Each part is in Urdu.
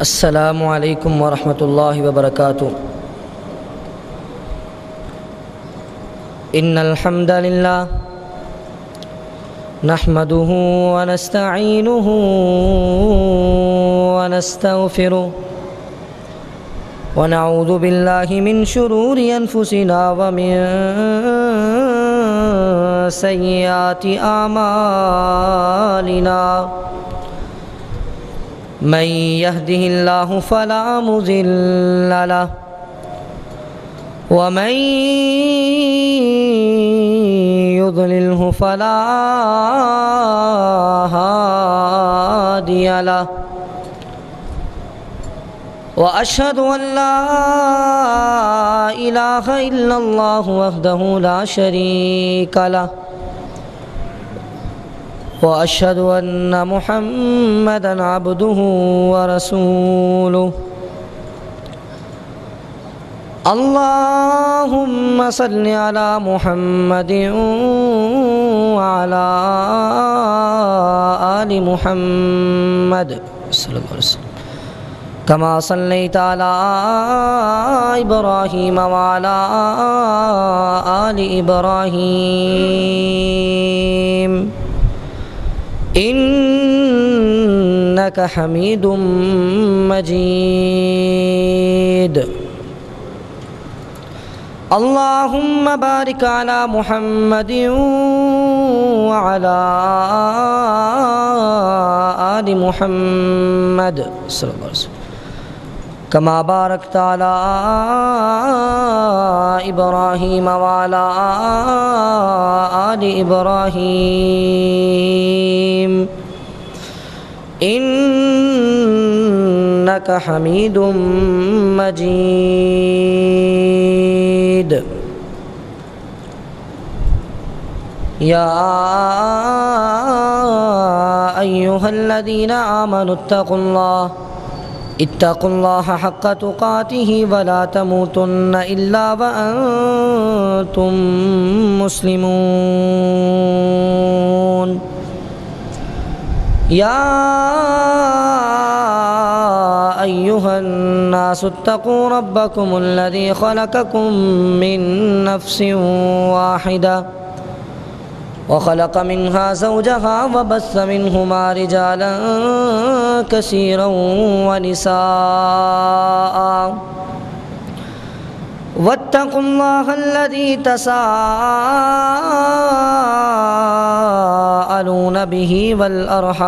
السلام علیکم ورحمۃ اللہ وبرکاتہ۔ ان الحمد للہ نحمده ونستعینه ونستغفره ونعوذ باللہ من شرور انفسنا ومن سیئات اعمالنا، من يهده الله فلا مضل له ومن يضلله فلا هادي له، وأشهد أن لا إله إلا الله وحده لا شريك له، وأشهد أن محمدًا عبده ورسوله۔ اللهم صل على محمد وعلى آل محمد صلى الله عليه وسلم كما صليت على إبراهيم وعلى آل إبراهيم إنك حميد مجيد۔ اللهم بارك على محمد وعلى آل محمد صلى الله عليه وسلم كما باركت على إبراهيم وعلى آل إبراهيم إنك حميد مجيد۔ يا أيها الذين آمنوا اتقوا الله حق تقاته ولا تموتن إلا وأنتم مسلمون۔ يا أيها الناس اتقوا ربكم الذي خلقكم من نفس واحدة وخلق منها زوجها وبث منهما رجالا كثيرا ونساء، واتقوا الله الذي تساءلون به والأرحام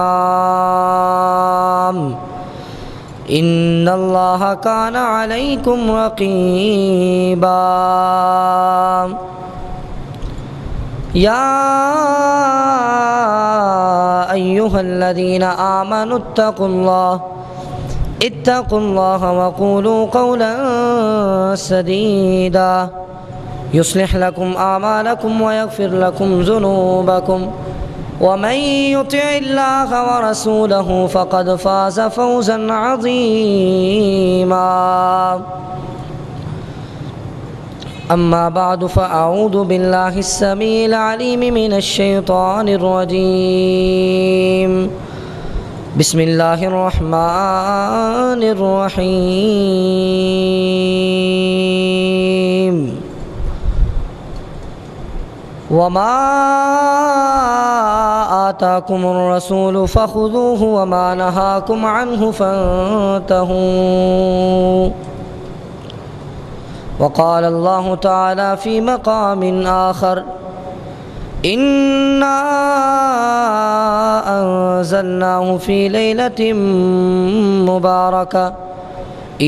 إن الله كان عليكم رقيبا۔ يا أيها الذين آمنوا اتقوا الله وقولوا قولا سديدا يصلح لكم أعمالكم ويغفر لكم ذنوبكم، ومن يطع الله ورسوله فقد فاز فوزا عظيما۔ أما بعد فأعوذ بالله السميع العليم من الشيطان الرجيم، بسم الله الرحمن الرحيم۔ وما آتاكم الرسول فخذوه وما نهاكم عنه فانتهوا۔ وقال الله تعالى في مقام آخر: إنا أنزلناه في ليلة مباركة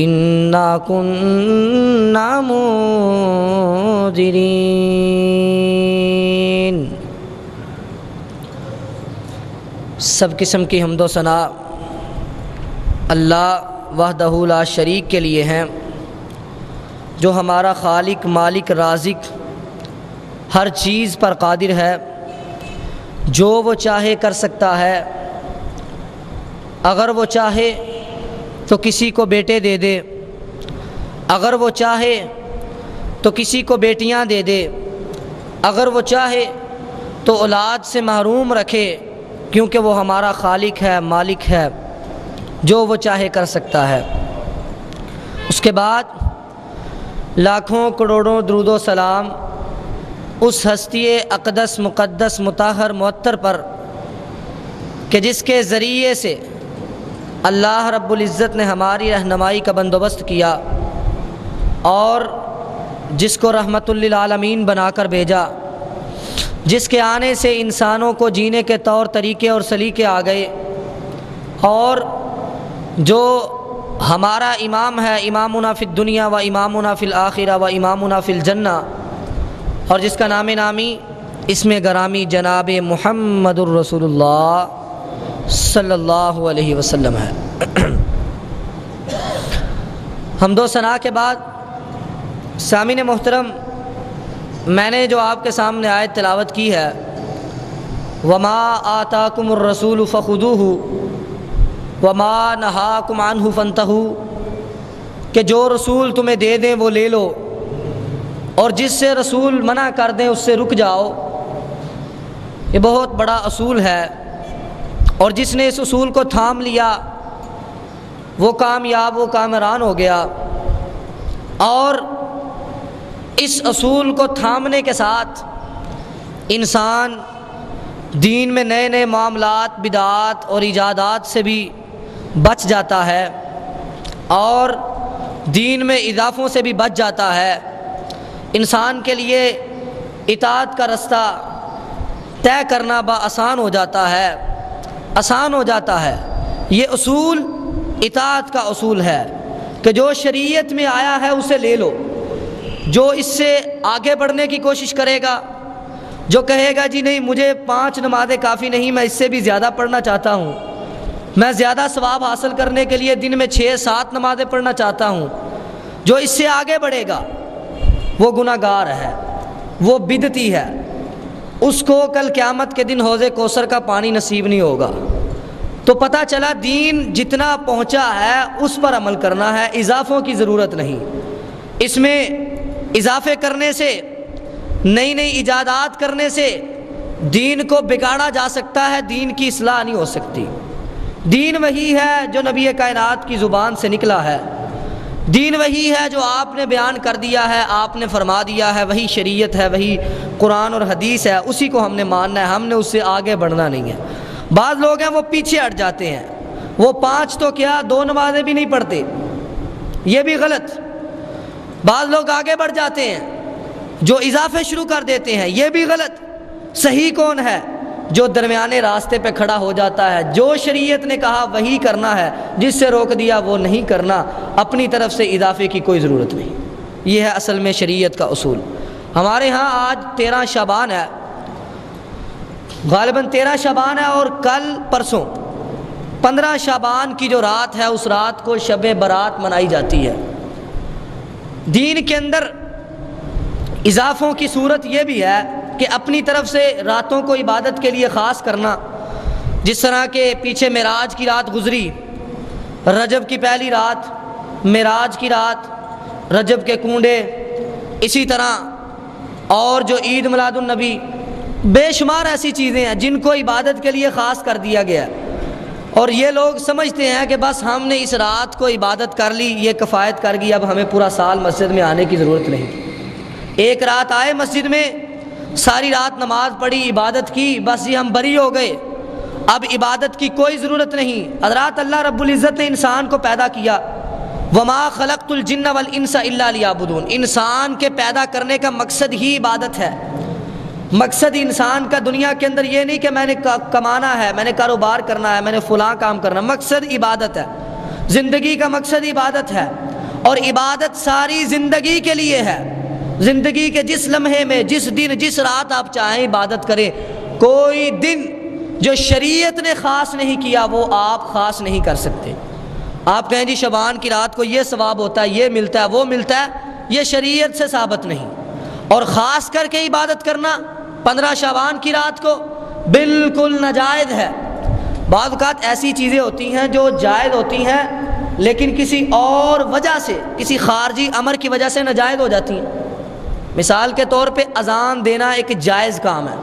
إنا كنا منذرين۔ سب قسم کی حمد و ثنا اللہ وحدہ لا شریک کے لیے ہیں، جو ہمارا خالق، مالک، رازق، ہر چیز پر قادر ہے، جو وہ چاہے کر سکتا ہے۔ اگر وہ چاہے تو کسی کو بیٹے دے دے، اگر وہ چاہے تو کسی کو بیٹیاں دے دے، اگر وہ چاہے تو اولاد سے محروم رکھے، کیونکہ وہ ہمارا خالق ہے، مالک ہے۔ جو وہ چاہے کر سکتا ہے۔ اس کے بعد لاکھوں کروڑوں درود و سلام اس ہستی اقدس مقدس مطہر معطر پر کہ جس کے ذریعے سے اللہ رب العزت نے ہماری رہنمائی کا بندوبست کیا اور جس کو رحمت للعالمین بنا کر بھیجا، جس کے آنے سے انسانوں کو جینے کے طور طریقے اور سلیقے آ گئے، اور جو ہمارا امام ہے، امامنا فی الدنیا و امامنا فی الآخرہ و امامنا فی الجنہ، اور جس کا نام نامی اسم گرامی جناب محمد الرسول اللہ صلی اللہ علیہ وسلم ہے۔ حمد و ثنا کے بعد سامعین محترم، میں نے جو آپ کے سامنے آیت تلاوت کی ہے، وما آتاکم الرسول فخذوہ وما نہاکم عنہ فانتہوا، کہ جو رسول تمہیں دے دیں وہ لے لو، اور جس سے رسول منع کر دیں اس سے رک جاؤ۔ یہ بہت بڑا اصول ہے، اور جس نے اس اصول کو تھام لیا وہ کامیاب، وہ کامران ہو گیا۔ اور اس اصول کو تھامنے کے ساتھ انسان دین میں نئے نئے معاملات، بدعات اور ایجادات سے بھی بچ جاتا ہے، اور دین میں اضافوں سے بھی بچ جاتا ہے۔ انسان کے لیے اطاعت کا رستہ طے کرنا آسان ہو جاتا ہے، آسان ہو جاتا ہے۔ یہ اصول اطاعت کا اصول ہے کہ جو شریعت میں آیا ہے اسے لے لو۔ جو اس سے آگے بڑھنے کی کوشش کرے گا، جو کہے گا جی نہیں مجھے 5 نمازیں کافی نہیں، میں اس سے بھی زیادہ پڑھنا چاہتا ہوں، میں زیادہ ثواب حاصل کرنے کے لیے دن میں 6-7 نمازیں پڑھنا چاہتا ہوں، جو اس سے آگے بڑھے گا وہ گناہ گار ہے، وہ بدعتی ہے، اس کو کل قیامت کے دن حوض کوثر کا پانی نصیب نہیں ہوگا۔ تو پتہ چلا دین جتنا پہنچا ہے اس پر عمل کرنا ہے، اضافوں کی ضرورت نہیں۔ اس میں اضافے کرنے سے، نئی نئی ایجادات کرنے سے دین کو بگاڑا جا سکتا ہے، دین کی اصلاح نہیں ہو سکتی۔ دین وہی ہے جو نبی کائنات کی زبان سے نکلا ہے، دین وہی ہے جو آپ نے بیان کر دیا ہے، آپ نے فرما دیا ہے، وہی شریعت ہے، وہی قرآن اور حدیث ہے، اسی کو ہم نے ماننا ہے، ہم نے اس سے آگے بڑھنا نہیں ہے۔ بعض لوگ ہیں وہ پیچھے ہٹ جاتے ہیں، وہ 5 تو کیا 2 نمازیں بھی نہیں پڑھتے، یہ بھی غلط۔ بعض لوگ آگے بڑھ جاتے ہیں جو اضافے شروع کر دیتے ہیں، یہ بھی غلط۔ صحیح کون ہے؟ جو درمیانے راستے پہ کھڑا ہو جاتا ہے، جو شریعت نے کہا وہی کرنا ہے، جس سے روک دیا وہ نہیں کرنا، اپنی طرف سے اضافے کی کوئی ضرورت نہیں۔ یہ ہے اصل میں شریعت کا اصول۔ ہمارے ہاں آج 13 شعبان ہے، غالباً 13 شعبان ہے، اور کل پرسوں 15 شعبان کی جو رات ہے اس رات کو شب برات منائی جاتی ہے۔ دین کے اندر اضافوں کی صورت یہ بھی ہے کہ اپنی طرف سے راتوں کو عبادت کے لیے خاص کرنا، جس طرح کہ پیچھے معراج کی رات گزری، رجب کی پہلی رات، معراج کی رات، رجب کے کنڈے، اسی طرح اور جو عید میلاد النبی، بے شمار ایسی چیزیں ہیں جن کو عبادت کے لیے خاص کر دیا گیا ہے، اور یہ لوگ سمجھتے ہیں کہ بس ہم نے اس رات کو عبادت کر لی، یہ کفایت کر گئی، اب ہمیں پورا سال مسجد میں آنے کی ضرورت نہیں۔ ایک رات آئے مسجد میں، ساری رات نماز پڑھی، عبادت کی، بس یہ ہم بری ہو گئے، اب عبادت کی کوئی ضرورت نہیں۔ حضرات اللہ رب العزت نے انسان کو پیدا کیا، وما خلقت الجن والانس الا لیعبدون، انسان کے پیدا کرنے کا مقصد ہی عبادت ہے۔ مقصد انسان کا دنیا کے اندر یہ نہیں کہ میں نے کمانا ہے، میں نے کاروبار کرنا ہے، میں نے فلاں کام کرنا، مقصد عبادت ہے، زندگی کا مقصد عبادت ہے، اور عبادت ساری زندگی کے لیے ہے۔ زندگی کے جس لمحے میں، جس دن، جس رات آپ چاہیں عبادت کریں، کوئی دن جو شریعت نے خاص نہیں کیا وہ آپ خاص نہیں کر سکتے۔ آپ کہیں جی شعبان کی رات کو یہ ثواب ہوتا ہے، یہ ملتا ہے، وہ ملتا ہے، یہ شریعت سے ثابت نہیں۔ اور خاص کر کے عبادت کرنا 15 شعبان کی رات کو بالکل ناجائز ہے۔ بعض اوقات ایسی چیزیں ہوتی ہیں جو جائز ہوتی ہیں لیکن کسی اور وجہ سے، کسی خارجی امر کی وجہ سے ناجائز ہو جاتی ہیں۔ مثال کے طور پہ اذان دینا ایک جائز کام ہے،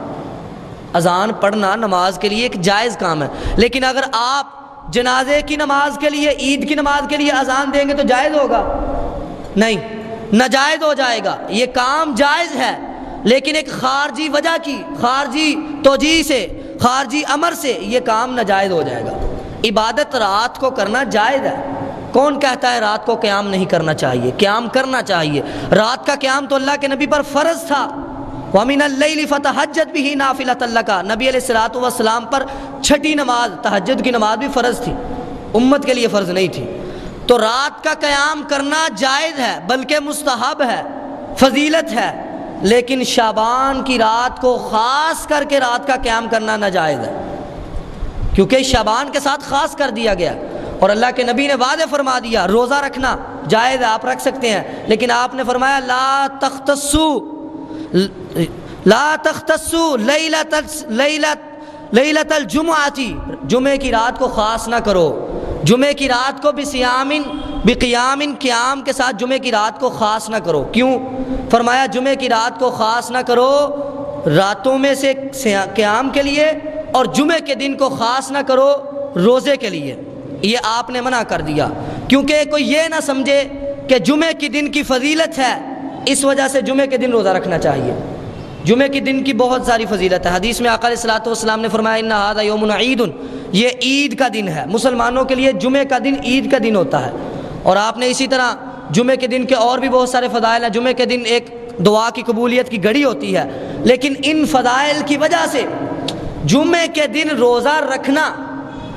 اذان پڑھنا نماز کے لیے ایک جائز کام ہے، لیکن اگر آپ جنازے کی نماز کے لیے، عید کی نماز کے لیے اذان دیں گے تو جائز ہوگا؟ نہیں، ناجائز ہو جائے گا۔ یہ کام جائز ہے لیکن ایک خارجی وجہ کی، خارجی توجیہ سے، خارجی امر سے یہ کام ناجائز ہو جائے گا۔ عبادت رات کو کرنا جائز ہے۔ کون کہتا ہے رات کو قیام نہیں کرنا چاہیے؟ قیام کرنا چاہیے۔ رات کا قیام تو اللہ کے نبی پر فرض تھا۔ وَمِنَ اللَّيْلِ فَتَهَجَّدْ بِهِ نَافِلَةً لَكَ، نبی علیہ الصلوۃ والسلام پر چھٹی نماز تہجد کی نماز بھی فرض تھی، امت کے لیے فرض نہیں تھی۔ تو رات کا قیام کرنا جائز ہے، بلکہ مستحب ہے، فضیلت ہے، لیکن شعبان کی رات کو خاص کر کے رات کا قیام کرنا ناجائز ہے، کیونکہ شعبان کے ساتھ خاص کر دیا گیا اور اللہ کے نبی نے واضح فرما دیا روزہ رکھنا جائز ہے، آپ رکھ سکتے ہیں، لیکن آپ نے فرمایا لا تختصوا لیلۃ الجمعۃ، جمعے کی رات کو خاص نہ کرو، جمعے کی رات کو بقیام قیام کے ساتھ جمعے کی رات کو خاص نہ کرو۔ کیوں؟ فرمایا جمعے کی رات کو خاص نہ کرو راتوں میں سے قیام کے لیے، اور جمعے کے دن کو خاص نہ کرو روزے کے لیے۔ یہ آپ نے منع کر دیا کیونکہ کوئی یہ نہ سمجھے کہ جمعے کے دن کی فضیلت ہے اس وجہ سے جمعے کے دن روزہ رکھنا چاہیے۔ جمعے کے دن کی بہت ساری فضیلت ہے۔ حدیث میں آقا علیہ الصلوۃ والسلام نے فرمایا ان ھذا یوم عید، یہ عید کا دن ہے، مسلمانوں کے لیے جمعے کا دن عید کا دن ہوتا ہے۔ اور آپ نے اسی طرح جمعے کے دن کے اور بھی بہت سارے فضائل ہیں۔ جمعے کے دن ایک دعا کی قبولیت کی گھڑی ہوتی ہے، لیکن ان فضائل کی وجہ سے جمعے کے دن روزہ رکھنا،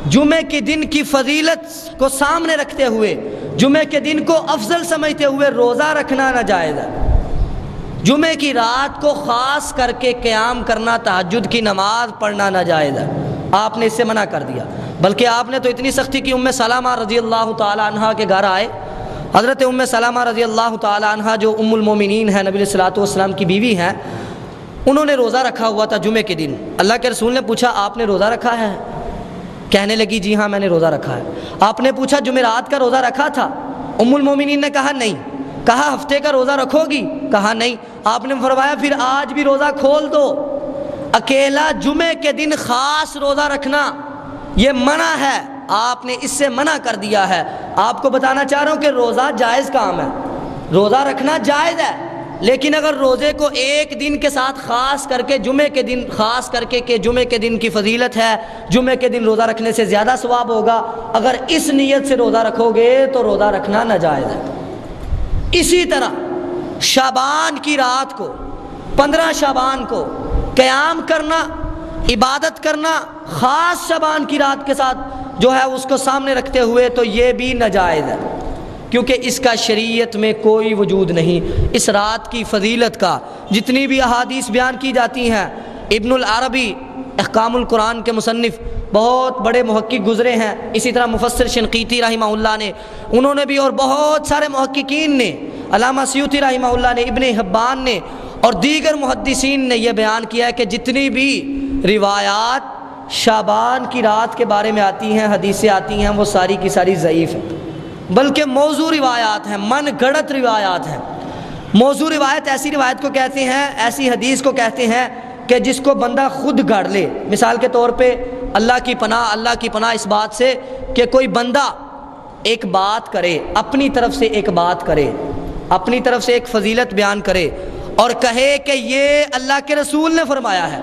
جمعے کے دن کی فضیلت کو سامنے رکھتے ہوئے، جمعے کے دن کو افضل سمجھتے ہوئے روزہ رکھنا ناجائز ہے۔ جمعے کی رات کو خاص کر کے قیام کرنا، تہجد کی نماز پڑھنا ناجائز ہے، آپ نے اس سے منع کر دیا۔ بلکہ آپ نے تو اتنی سختی کی، ام سلمہ رضی اللہ تعالی عنہا کے گھر آئے، حضرت ام سلمہ رضی اللہ تعالی عنہا جو ام المومنین ہیں، نبی علیہ الصلوۃ والسلام کی بیوی ہیں، انہوں نے روزہ رکھا ہوا تھا جمعے کے دن۔ اللہ کے رسول نے پوچھا آپ نے روزہ رکھا ہے؟ کہنے لگی جی ہاں میں نے روزہ رکھا ہے۔ آپ نے پوچھا جمعرات کا روزہ رکھا تھا؟ ام المومنین نے کہا نہیں۔ کہا ہفتے کا روزہ رکھو گی؟ کہا نہیں۔ آپ نے فرمایا پھر آج بھی روزہ کھول دو۔ اکیلا جمعے کے دن خاص روزہ رکھنا یہ منع ہے، آپ نے اس سے منع کر دیا ہے۔ آپ کو بتانا چاہ رہا ہوں کہ روزہ جائز کام ہے، روزہ رکھنا جائز ہے، لیکن اگر روزے کو ایک دن کے ساتھ خاص کر کے جمعے کے دن خاص کر کے کہ جمعے کے دن کی فضیلت ہے، جمعے کے دن روزہ رکھنے سے زیادہ ثواب ہوگا، اگر اس نیت سے روزہ رکھو گے تو روزہ رکھنا ناجائز ہے۔ اسی طرح شعبان کی رات کو، 15 شعبان کو قیام کرنا، عبادت کرنا خاص شعبان کی رات کے ساتھ جو ہے اس کو سامنے رکھتے ہوئے، تو یہ بھی ناجائز ہے، کیونکہ اس کا شریعت میں کوئی وجود نہیں۔ اس رات کی فضیلت کا جتنی بھی احادیث بیان کی جاتی ہیں، ابن العربی احکام القرآن کے مصنف بہت بڑے محقق گزرے ہیں، اسی طرح مفسر شنقیطی رحمہ اللہ نے، انہوں نے بھی، اور بہت سارے محققین نے، علامہ سیوطی رحمہ اللہ نے، ابن حبان نے اور دیگر محدثین نے یہ بیان کیا ہے کہ جتنی بھی روایات شعبان کی رات کے بارے میں آتی ہیں، حدیثیں آتی ہیں، وہ ساری کی ساری ضعیف ہیں، بلکہ موضوع روایات ہیں، من گھڑت روایات ہیں۔ موضوع روایت ایسی روایت کو کہتے ہیں، ایسی حدیث کو کہتے ہیں کہ جس کو بندہ خود گھڑ لے۔ مثال کے طور پہ اللہ کی پناہ اس بات سے کہ کوئی بندہ ایک بات کرے، اپنی طرف سے ایک بات کرے، اپنی طرف سے ایک فضیلت بیان کرے اور کہے کہ یہ اللہ کے رسول نے فرمایا ہے،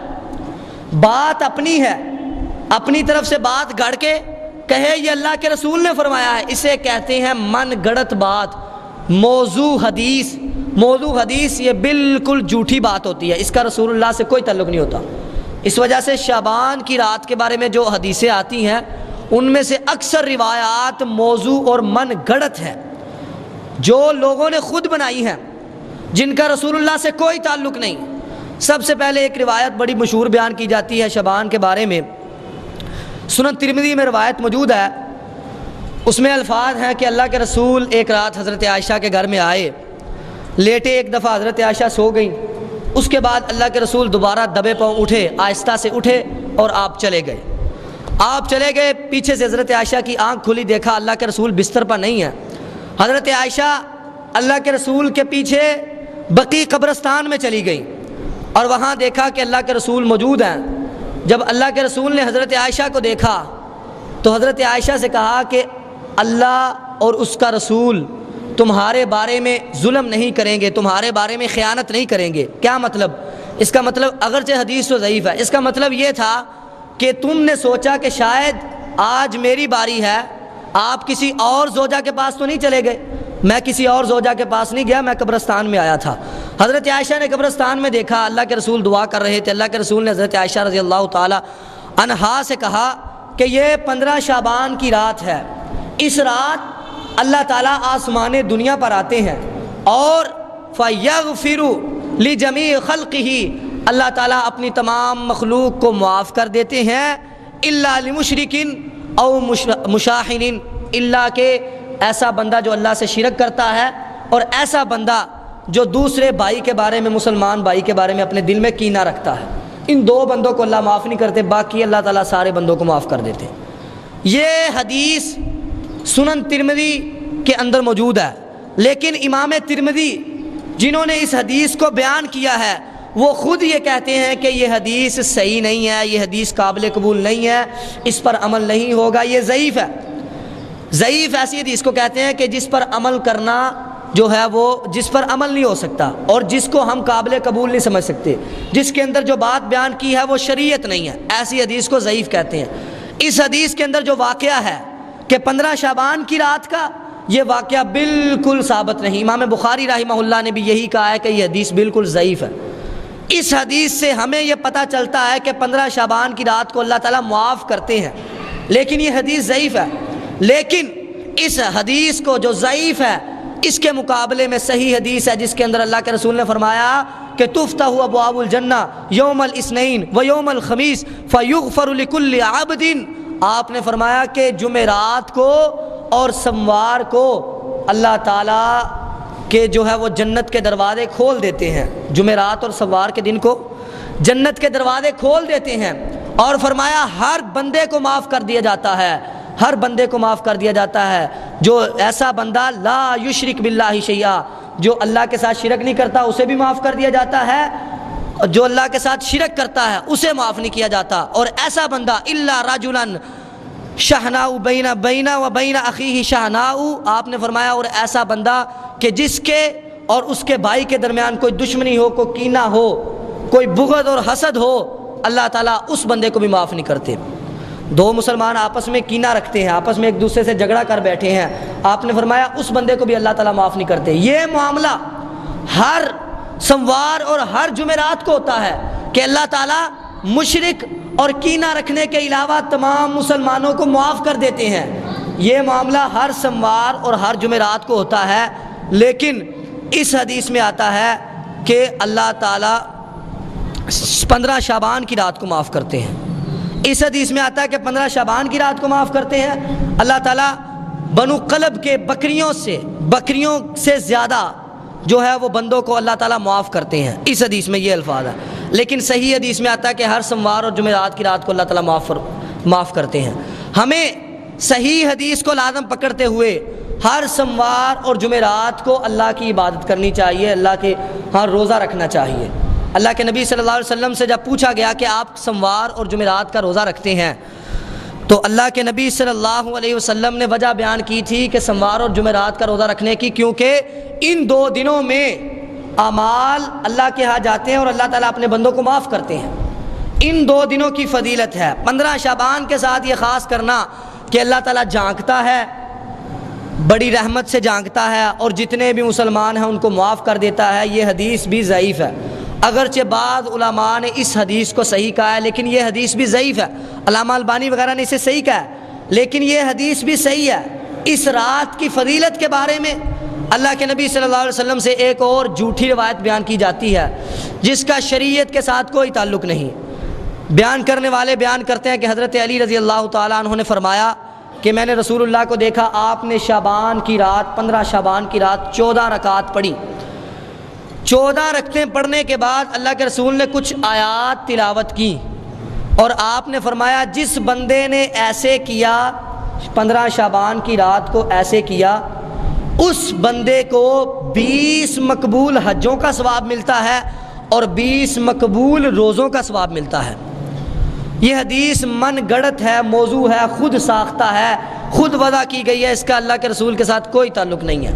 بات اپنی ہے، اپنی طرف سے بات گھڑ کے کہے یہ اللہ کے رسول نے فرمایا ہے، اسے کہتے ہیں من گڑت بات، موضوع حدیث یہ بالکل جھوٹی بات ہوتی ہے، اس کا رسول اللہ سے کوئی تعلق نہیں ہوتا۔ اس وجہ سے شعبان کی رات کے بارے میں جو حدیثیں آتی ہیں ان میں سے اکثر روایات موضوع اور من گڑت ہیں، جو لوگوں نے خود بنائی ہیں، جن کا رسول اللہ سے کوئی تعلق نہیں۔ سب سے پہلے ایک روایت بڑی مشہور بیان کی جاتی ہے شعبان کے بارے میں، سنن ترمذی میں روایت موجود ہے، اس میں الفاظ ہیں کہ اللہ کے رسول ایک رات حضرت عائشہ کے گھر میں آئے، لیٹے، ایک دفعہ حضرت عائشہ سو گئیں، اس کے بعد اللہ کے رسول دوبارہ دبے پاؤں اٹھے، آہستہ سے اٹھے اور آپ چلے گئے۔ پیچھے سے حضرت عائشہ کی آنکھ کھلی، دیکھا اللہ کے رسول بستر پر نہیں ہیں۔ حضرت عائشہ اللہ کے رسول کے پیچھے بقیع قبرستان میں چلی گئی اور وہاں دیکھا کہ اللہ کے رسول موجود ہیں۔ جب اللہ کے رسول نے حضرت عائشہ کو دیکھا تو حضرت عائشہ سے کہا کہ اللہ اور اس کا رسول تمہارے بارے میں ظلم نہیں کریں گے، تمہارے بارے میں خیانت نہیں کریں گے۔ کیا مطلب؟ اس کا مطلب اگرچہ حدیث تو ضعیف ہے، اس کا مطلب یہ تھا کہ تم نے سوچا کہ شاید آج میری باری ہے، آپ کسی اور زوجہ کے پاس تو نہیں چلے گئے۔ میں کسی اور زوجہ کے پاس نہیں گیا، میں قبرستان میں آیا تھا۔ حضرت عائشہ نے قبرستان میں دیکھا اللہ کے رسول دعا کر رہے تھے۔ اللہ کے رسول نے حضرت عائشہ رضی اللہ تعالی عنہا سے کہا کہ یہ 15 شعبان کی رات ہے، اس رات اللہ تعالیٰ آسمان دنیا پر آتے ہیں اور فَيَغْفِرُ لِجَمِيعِ خَلْقِهِ، اللہ تعالیٰ اپنی تمام مخلوق کو معاف کر دیتے ہیں، إِلَّا لِمُشْرِكٍ أَوْ مُشَاحِنٍ، اللہ کہ ایسا بندہ جو اللہ سے شرک کرتا ہے اور ایسا بندہ جو دوسرے بھائی کے بارے میں، مسلمان بھائی کے بارے میں اپنے دل میں کینہ رکھتا ہے، ان دو بندوں کو اللہ معاف نہیں کرتے، باقی اللہ تعالیٰ سارے بندوں کو معاف کر دیتے۔ یہ حدیث سنن ترمذی کے اندر موجود ہے، لیکن امام ترمذی جنہوں نے اس حدیث کو بیان کیا ہے وہ خود یہ کہتے ہیں کہ یہ حدیث صحیح نہیں ہے، یہ حدیث قابل قبول نہیں ہے، اس پر عمل نہیں ہوگا، یہ ضعیف ہے۔ ضعیف ایسی حدیث کو کہتے ہیں کہ جس پر عمل کرنا جو ہے وہ جس پر عمل نہیں ہو سکتا اور جس کو ہم قابل قبول نہیں سمجھ سکتے، جس کے اندر جو بات بیان کی ہے وہ شریعت نہیں ہے، ایسی حدیث کو ضعیف کہتے ہیں۔ اس حدیث کے اندر جو واقعہ ہے کہ 15 شعبان کی رات کا، یہ واقعہ بالکل ثابت نہیں۔ امام بخاری رحمہ اللہ نے بھی یہی کہا ہے کہ یہ حدیث بالکل ضعیف ہے۔ اس حدیث سے ہمیں یہ پتہ چلتا ہے کہ 15 شعبان کی رات کو اللہ تعالیٰ معاف کرتے ہیں، لیکن یہ حدیث ضعیف ہے۔ لیکن اس حدیث کو جو ضعیف ہے اس کے مقابلے میں صحیح حدیث ہے جس کے اندر اللہ کے رسول نے فرمایا کہ تفتح ابواب الجنہ یوم الاثنین و یوم الخمیس فیغفر لکل عبد، آپ نے فرمایا کہ جمعرات کو اور سوموار کو اللہ تعالیٰ کہ جو ہے وہ جنت کے دروازے کھول دیتے ہیں، جمعرات اور سوموار کے دن کو جنت کے دروازے کھول دیتے ہیں، اور فرمایا ہر بندے کو معاف کر دیا جاتا ہے، ہر بندے کو معاف کر دیا جاتا ہے، جو ایسا بندہ لا یشرک باللہ شیئا، جو اللہ کے ساتھ شرک نہیں کرتا اسے بھی معاف کر دیا جاتا ہے، جو اللہ کے ساتھ شرک کرتا ہے اسے معاف نہیں کیا جاتا، اور ایسا بندہ الا رجلا شحناء بین و بین اخیہ شحناء، آپ نے فرمایا اور ایسا بندہ کہ جس کے اور اس کے بھائی کے درمیان کوئی دشمنی ہو، کوئی کینہ ہو، کوئی بغض اور حسد ہو، اللہ تعالیٰ اس بندے کو بھی معاف نہیں کرتے۔ دو مسلمان آپس میں کینہ رکھتے ہیں، آپس میں ایک دوسرے سے جھگڑا کر بیٹھے ہیں، آپ نے فرمایا اس بندے کو بھی اللہ تعالیٰ معاف نہیں کرتے۔ یہ معاملہ ہر سوموار اور ہر جمعرات کو ہوتا ہے کہ اللہ تعالیٰ مشرک اور کینہ رکھنے کے علاوہ تمام مسلمانوں کو معاف کر دیتے ہیں۔ یہ معاملہ ہر سوموار اور ہر جمعرات کو ہوتا ہے، لیکن اس حدیث میں آتا ہے کہ اللہ تعالیٰ 15 شعبان کی رات کو معاف کرتے ہیں۔ اس حدیث میں آتا ہے کہ 15 شعبان کی رات کو معاف کرتے ہیں اللہ تعالیٰ، بنو قلب کے بکریوں سے زیادہ جو ہے وہ بندوں کو اللہ تعالیٰ معاف کرتے ہیں۔ اس حدیث میں یہ الفاظ ہے، لیکن صحیح حدیث میں آتا ہے کہ ہر سوموار اور جمعرات کی رات کو اللہ تعالیٰ معاف کرتے ہیں۔ ہمیں صحیح حدیث کو لازم پکڑتے ہوئے ہر سوموار اور جمعرات کو اللہ کی عبادت کرنی چاہیے، اللہ کے ہاں روزہ رکھنا چاہیے۔ اللہ کے نبی صلی اللہ علیہ وسلم سے جب پوچھا گیا کہ آپ سوموار اور جمعرات کا روزہ رکھتے ہیں، تو اللہ کے نبی صلی اللہ علیہ وسلم نے وجہ بیان کی تھی کہ سوموار اور جمعرات کا روزہ رکھنے کی، کیونکہ ان دو دنوں میں اعمال اللہ کے ہاں جاتے ہیں اور اللہ تعالیٰ اپنے بندوں کو معاف کرتے ہیں۔ ان دو دنوں کی فضیلت ہے۔ 15 شعبان کے ساتھ یہ خاص کرنا کہ اللہ تعالیٰ جھانکتا ہے، بڑی رحمت سے جھانکتا ہے اور جتنے بھی مسلمان ہیں ان کو معاف کر دیتا ہے۔ یہ حدیث بھی ضعیف ہے، اگرچہ بعض علماء نے اس حدیث کو صحیح کہا ہے، لیکن یہ حدیث بھی ضعیف ہے۔ علامہ البانی وغیرہ نے اسے صحیح کہا ہے، لیکن یہ حدیث بھی صحیح ہے۔ اس رات کی فضیلت کے بارے میں اللہ کے نبی صلی اللہ علیہ وسلم سے ایک اور جھوٹی روایت بیان کی جاتی ہے جس کا شریعت کے ساتھ کوئی تعلق نہیں۔ بیان کرنے والے بیان کرتے ہیں کہ حضرت علی رضی اللہ تعالیٰ عنہ نے فرمایا کہ میں نے رسول اللہ کو دیکھا، آپ نے شعبان کی رات 15 شعبان کی رات 14 رکعات پڑھی۔ 14 رکعتیں پڑھنے کے بعد اللہ کے رسول نے کچھ آیات تلاوت کی اور آپ نے فرمایا جس بندے نے ایسے کیا، 15 شعبان کی رات کو ایسے کیا، اس بندے کو 20 مقبول حجوں کا ثواب ملتا ہے اور 20 مقبول روزوں کا ثواب ملتا ہے۔ یہ حدیث من گڑت ہے، موضوع ہے، خود ساختہ ہے، خود وضع کی گئی ہے، اس کا اللہ کے رسول کے ساتھ کوئی تعلق نہیں ہے۔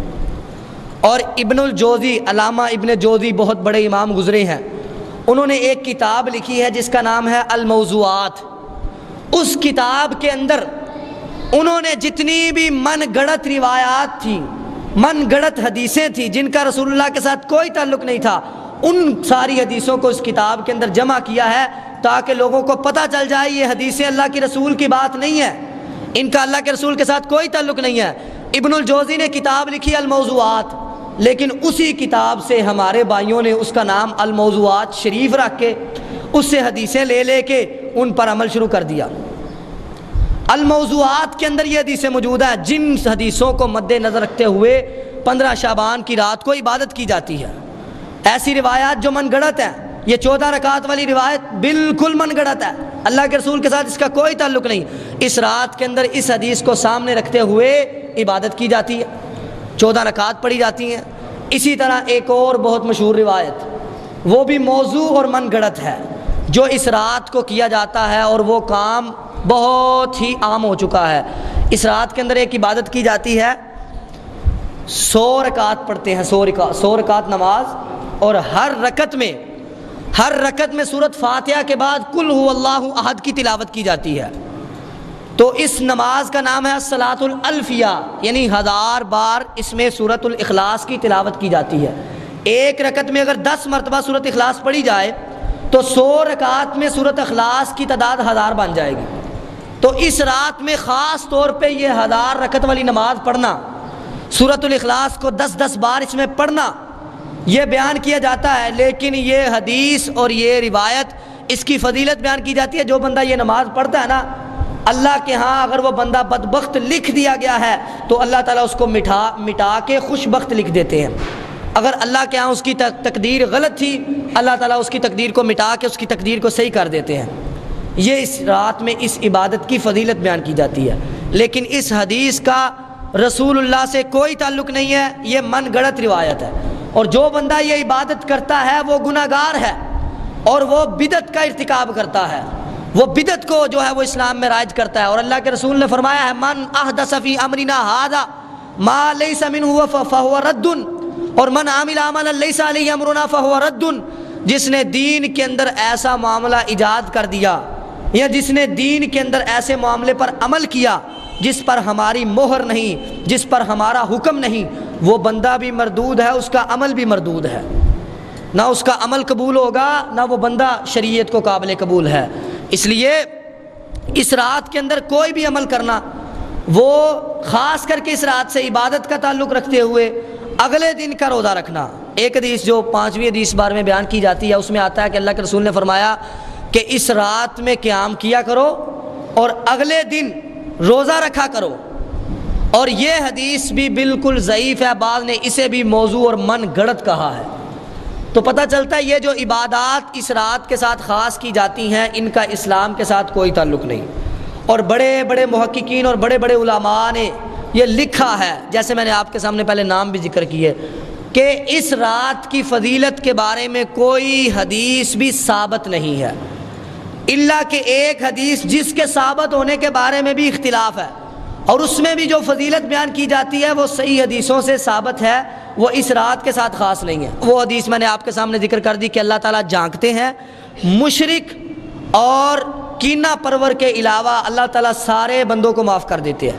اور ابن الجوزی، علامہ ابن جوزی بہت بڑے امام گزرے ہیں، انہوں نے ایک کتاب لکھی ہے جس کا نام ہے الموضوعات۔ اس کتاب کے اندر انہوں نے جتنی بھی من گڑت روایات تھیں، من گڑت حدیثیں تھیں جن کا رسول اللہ کے ساتھ کوئی تعلق نہیں تھا، ان ساری حدیثوں کو اس کتاب کے اندر جمع کیا ہے تاکہ لوگوں کو پتہ چل جائے یہ حدیثیں اللہ کے رسول کی بات نہیں ہے، ان کا اللہ کے رسول کے ساتھ کوئی تعلق نہیں ہے۔ ابن الجوزی نے کتاب لکھی الموضوعات، لیکن اسی کتاب سے ہمارے بھائیوں نے اس کا نام الموضوعات شریف رکھ کے اس سے حدیثیں لے لے کے ان پر عمل شروع کر دیا۔ الموضوعات کے اندر یہ حدیثیں موجود ہیں جن حدیثوں کو مد نظر رکھتے ہوئے 15 شعبان کی رات کو عبادت کی جاتی ہے۔ ایسی روایات جو من گڑت ہیں، یہ 14 رکعت والی روایت بالکل من گڑت ہے، اللہ کے رسول کے ساتھ اس کا کوئی تعلق نہیں۔ اس رات کے اندر اس حدیث کو سامنے رکھتے ہوئے عبادت کی جاتی ہے، 14 رکعت پڑھی جاتی ہیں۔ اسی طرح ایک اور بہت مشہور روایت، وہ بھی موضوع اور من گڑت ہے، جو اس رات کو کیا جاتا ہے اور وہ کام بہت ہی عام ہو چکا ہے۔ اس رات کے اندر ایک عبادت کی جاتی ہے، 100 رکعت پڑھتے ہیں، 100 رکعت نماز، اور ہر رکعت میں سورۃ فاتحہ کے بعد قل هو اللہ احد کی تلاوت کی جاتی ہے۔ تو اس نماز کا نام ہے الصلاۃ الالفیہ، یعنی 1000 بار اس میں سورۃ الاخلاص کی تلاوت کی جاتی ہے۔ ایک رکعت میں اگر 10 مرتبہ سورۃ اخلاص پڑھی جائے تو 100 رکعت میں سورۃ اخلاص کی تعداد 1000 بن جائے گی۔ تو اس رات میں خاص طور پہ یہ 1000 رکعت والی نماز پڑھنا، سورۃ الاخلاص کو 10 بار اس میں پڑھنا، یہ بیان کیا جاتا ہے۔ لیکن یہ حدیث اور یہ روایت، اس کی فضیلت بیان کی جاتی ہے، جو بندہ یہ نماز پڑھتا ہے نا، اللہ کے ہاں اگر وہ بندہ بدبخت لکھ دیا گیا ہے تو اللہ تعالیٰ اس کو مٹا کے خوش بخت لکھ دیتے ہیں۔ اگر اللہ کے ہاں اس کی تقدیر غلط تھی، اللہ تعالیٰ اس کی تقدیر کو مٹا کے اس کی تقدیر کو صحیح کر دیتے ہیں۔ یہ اس رات میں اس عبادت کی فضیلت بیان کی جاتی ہے، لیکن اس حدیث کا رسول اللہ سے کوئی تعلق نہیں ہے، یہ من گڑت روایت ہے۔ اور جو بندہ یہ عبادت کرتا ہے وہ گناہ گار ہے اور وہ بدعت کا ارتکاب کرتا ہے، وہ بدعت کو جو ہے وہ اسلام میں رائج کرتا ہے۔ اور اللہ کے رسول نے فرمایا ہے من احدث فی امرنا ھذا ما لیس منہ فہو رد، اور من عمل عملا لیس علیہ امرنا فہو رد، جس نے دین کے اندر ایسا معاملہ ایجاد کر دیا یا جس نے دین کے اندر ایسے معاملے پر عمل کیا جس پر ہماری مہر نہیں، جس پر ہمارا حکم نہیں، وہ بندہ بھی مردود ہے، اس کا عمل بھی مردود ہے، نہ اس کا عمل قبول ہوگا نہ وہ بندہ شریعت کو قابل قبول ہے۔ اس لیے اس رات کے اندر کوئی بھی عمل کرنا، وہ خاص کر کے اس رات سے عبادت کا تعلق رکھتے ہوئے اگلے دن کا روزہ رکھنا۔ ایک حدیث جو 5ویں حدیث بارے میں بیان کی جاتی ہے، اس میں آتا ہے کہ اللہ کے رسول نے فرمایا کہ اس رات میں قیام کیا کرو اور اگلے دن روزہ رکھا کرو۔ اور یہ حدیث بھی بالکل ضعیف ہے، بعض نے اسے بھی موضوع اور من گڑت کہا ہے۔ تو پتہ چلتا ہے یہ جو عبادات اس رات کے ساتھ خاص کی جاتی ہیں، ان کا اسلام کے ساتھ کوئی تعلق نہیں۔ اور بڑے بڑے محققین اور بڑے بڑے علماء نے یہ لکھا ہے، جیسے میں نے آپ کے سامنے پہلے نام بھی ذکر کیے، کہ اس رات کی فضیلت کے بارے میں کوئی حدیث بھی ثابت نہیں ہے، الا کہ ایک حدیث جس کے ثابت ہونے کے بارے میں بھی اختلاف ہے، اور اس میں بھی جو فضیلت بیان کی جاتی ہے وہ صحیح حدیثوں سے ثابت ہے، وہ اس رات کے ساتھ خاص نہیں ہے۔ وہ حدیث میں نے آپ کے سامنے ذکر کر دی کہ اللہ تعالیٰ جھانکتے ہیں، مشرک اور کینہ پرور کے علاوہ اللہ تعالیٰ سارے بندوں کو معاف کر دیتے ہیں۔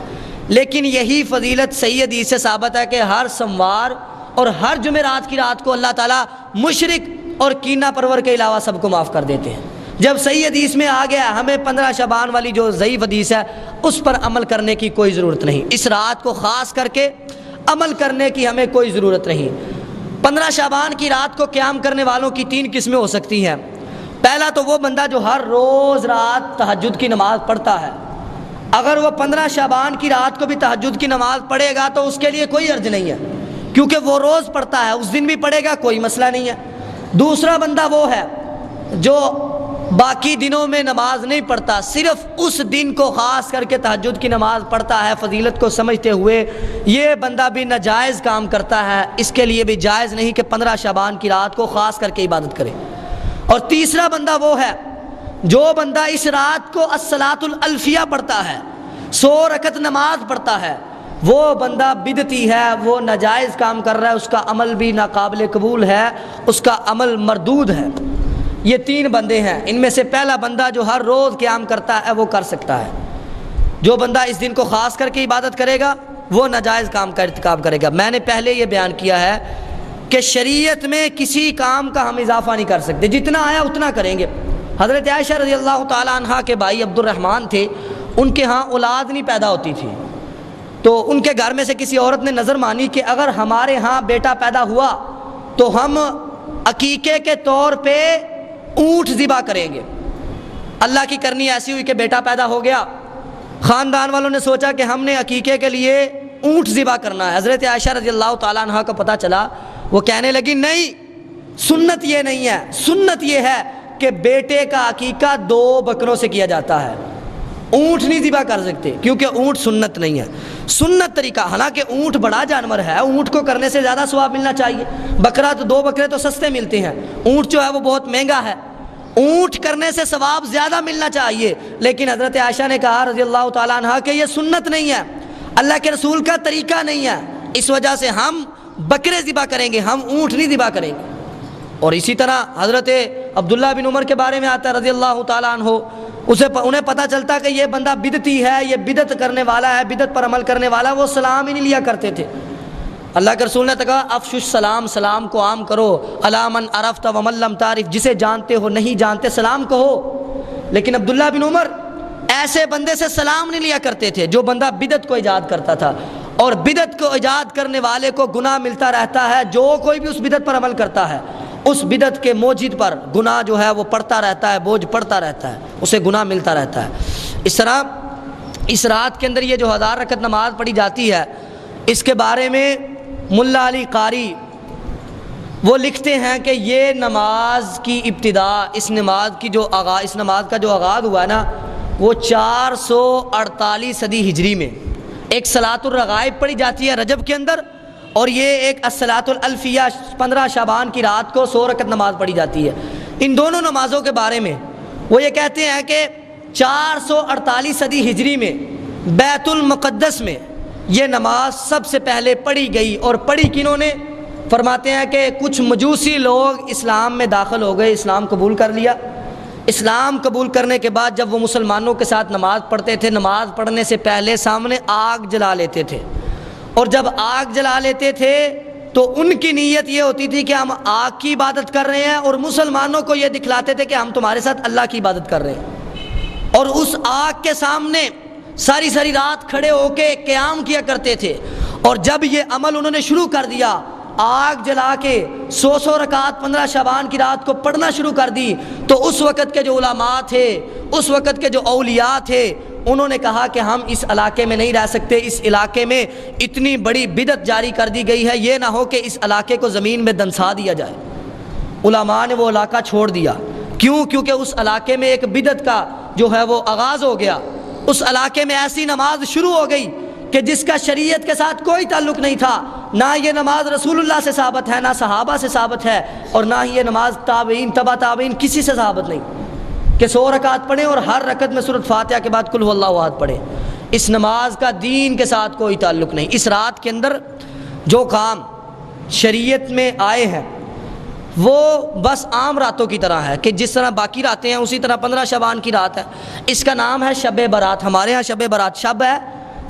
لیکن یہی فضیلت صحیح حدیث سے ثابت ہے کہ ہر سوموار اور ہر جمعرات کی رات کو اللہ تعالیٰ مشرک اور کینہ پرور کے علاوہ سب کو معاف کر دیتے ہیں۔ جب صحیح حدیث میں آ گیا، ہمیں 15 شعبان والی جو ضعیف حدیث ہے اس پر عمل کرنے کی کوئی ضرورت نہیں، اس رات کو خاص کر کے عمل کرنے کی ہمیں کوئی ضرورت نہیں۔ 15 شعبان کی رات کو قیام کرنے والوں کی 3 قسمیں ہو سکتی ہیں۔ پہلا تو وہ بندہ جو ہر روز رات تہجد کی نماز پڑھتا ہے، اگر وہ 15 شعبان کی رات کو بھی تہجد کی نماز پڑھے گا تو اس کے لیے کوئی حرج نہیں ہے، کیونکہ وہ روز پڑھتا ہے، اس دن بھی پڑھے گا، کوئی مسئلہ نہیں ہے۔ دوسرا بندہ وہ ہے جو باقی دنوں میں نماز نہیں پڑھتا، صرف اس دن کو خاص کر کے تہجد کی نماز پڑھتا ہے فضیلت کو سمجھتے ہوئے، یہ بندہ بھی ناجائز کام کرتا ہے، اس کے لیے بھی جائز نہیں کہ 15 شعبان کی رات کو خاص کر کے عبادت کرے۔ اور تیسرا بندہ وہ ہے جو بندہ اس رات کو الصلاۃ الالفیہ پڑھتا ہے، 100 رکعت نماز پڑھتا ہے، وہ بندہ بدعتی ہے، وہ ناجائز کام کر رہا ہے، اس کا عمل بھی ناقابل قبول ہے، اس کا عمل مردود ہے۔ یہ 3 بندے ہیں، ان میں سے پہلا بندہ جو ہر روز قیام کرتا ہے وہ کر سکتا ہے۔ جو بندہ اس دن کو خاص کر کے عبادت کرے گا وہ ناجائز کام کا ارتکاب کرے گا۔ میں نے پہلے یہ بیان کیا ہے کہ شریعت میں کسی کام کا ہم اضافہ نہیں کر سکتے، جتنا آیا اتنا کریں گے۔ حضرت عائشہ رضی اللہ تعالیٰ عنہ کے بھائی عبد الرحمن تھے، ان کے ہاں اولاد نہیں پیدا ہوتی تھی، تو ان کے گھر میں سے کسی عورت نے نظر مانی کہ اگر ہمارے ہاں بیٹا پیدا ہوا تو ہم عقیقے کے طور پہ اونٹ ذبح کریں گے۔ اللہ کی کرنی ایسی ہوئی کہ بیٹا پیدا ہو گیا، خاندان والوں نے سوچا کہ ہم نے عقیقے کے لیے اونٹ ذبح کرنا ہے۔ حضرت عائشہ رضی اللہ تعالیٰ عنہ کو پتہ چلا، وہ کہنے لگی نہیں، سنت یہ نہیں ہے، سنت یہ ہے کہ بیٹے کا عقیقہ 2 بکروں سے کیا جاتا ہے، اونٹ نہیں ذبح کر سکتے کیونکہ اونٹ سنت نہیں ہے۔ سنت طریقہ، حالانکہ اونٹ بڑا جانور ہے، اونٹ کو کرنے سے زیادہ ثواب ملنا چاہیے۔ بکرا تو 2 بکرے تو سستے ملتے ہیں، اونٹ جو ہے وہ بہت مہنگا ہے، اونٹ کرنے سے ثواب زیادہ ملنا چاہیے۔ لیکن حضرت عائشہ نے کہا رضی اللہ تعالیٰ عنہ کہ یہ سنت نہیں ہے، اللہ کے رسول کا طریقہ نہیں ہے، اس وجہ سے ہم بکرے ذبح کریں گے، ہم اونٹ نہیں ذبح کریں گے۔ اور اسی طرح حضرت عبداللہ بن عمر کے بارے میں آتا ہے رضی اللہ تعالیٰ عنہ، انہیں پتہ چلتا کہ یہ بندہ بدعتی ہے، یہ بدعت کرنے والا ہے، بدعت پر عمل کرنے والا، وہ سلام ہی نہیں لیا کرتے تھے۔ اللہ کے رسول نے کہا افشوا السلام، سلام کو عام کرو، الا من عرفت ومن لم تعرف، جسے جانتے ہو نہیں جانتے سلام کہو۔ لیکن عبداللہ بن عمر ایسے بندے سے سلام نہیں لیا کرتے تھے جو بندہ بدعت کو ایجاد کرتا تھا، اور بدعت کو ایجاد کرنے والے کو گناہ ملتا رہتا ہے، جو کوئی بھی اس بدعت پر عمل کرتا ہے اس بدعت کے موجد پر گناہ جو ہے وہ پڑتا رہتا ہے، بوجھ پڑتا رہتا ہے، اسے گناہ ملتا رہتا ہے۔ اس طرح اس رات کے اندر یہ جو 1000 رکعت نماز پڑھی جاتی ہے، اس کے بارے میں ملا علی قاری وہ لکھتے ہیں کہ یہ نماز کی ابتدا، اس نماز کا جو آغاز ہوا نا وہ 448 صدی ہجری میں ایک صلاۃ الرغائب پڑھی جاتی ہے رجب کے اندر، اور یہ ایک الصلاۃ الالفیہ 15 شعبان کی رات کو 100 رکعت نماز پڑھی جاتی ہے۔ ان دونوں نمازوں کے بارے میں وہ یہ کہتے ہیں کہ 448 صدی ہجری میں بیت المقدس میں یہ نماز سب سے پہلے پڑھی گئی، اور پڑھی کنہوں نے؟ فرماتے ہیں کہ کچھ مجوسی لوگ اسلام میں داخل ہو گئے، اسلام قبول کر لیا۔ اسلام قبول کرنے کے بعد جب وہ مسلمانوں کے ساتھ نماز پڑھتے تھے، نماز پڑھنے سے پہلے سامنے آگ جلا لیتے تھے، اور جب آگ جلا لیتے تھے تو ان کی نیت یہ ہوتی تھی کہ ہم آگ کی عبادت کر رہے ہیں، اور مسلمانوں کو یہ دکھلاتے تھے کہ ہم تمہارے ساتھ اللہ کی عبادت کر رہے ہیں، اور اس آگ کے سامنے ساری رات کھڑے ہو کے قیام کیا کرتے تھے۔ اور جب یہ عمل انہوں نے شروع کر دیا، آگ جلا کے 100 رکعات 15 شعبان کی رات کو پڑھنا شروع کر دی، تو اس وقت کے جو علماء تھے، اس وقت کے جو اولیاء تھے، انہوں نے کہا کہ ہم اس علاقے میں نہیں رہ سکتے، اس علاقے میں اتنی بڑی بدعت جاری کر دی گئی ہے، یہ نہ ہو کہ اس علاقے کو زمین میں دنسا دیا جائے۔ علماء نے وہ علاقہ چھوڑ دیا، کیونکہ اس علاقے میں ایک بدعت کا جو ہے وہ آغاز ہو گیا، اس علاقے میں ایسی نماز شروع ہو گئی کہ جس کا شریعت کے ساتھ کوئی تعلق نہیں تھا، نہ یہ نماز رسول اللہ سے ثابت ہے، نہ صحابہ سے ثابت ہے، اور نہ ہی یہ نماز تابعین تبع تابعین کسی سے ثابت نہیں کہ 100 رکعت پڑھیں اور ہر رکعت میں سورۃ فاتحہ کے بعد قل هو اللہ احد پڑھیں۔ اس نماز کا دین کے ساتھ کوئی تعلق نہیں۔ اس رات کے اندر جو کام شریعت میں آئے ہیں وہ بس عام راتوں کی طرح ہے کہ جس طرح باقی راتیں ہیں اسی طرح 15 شعبان کی رات ہے۔ اس کا نام ہے شب برات، ہمارے ہاں شب برات، شب ہے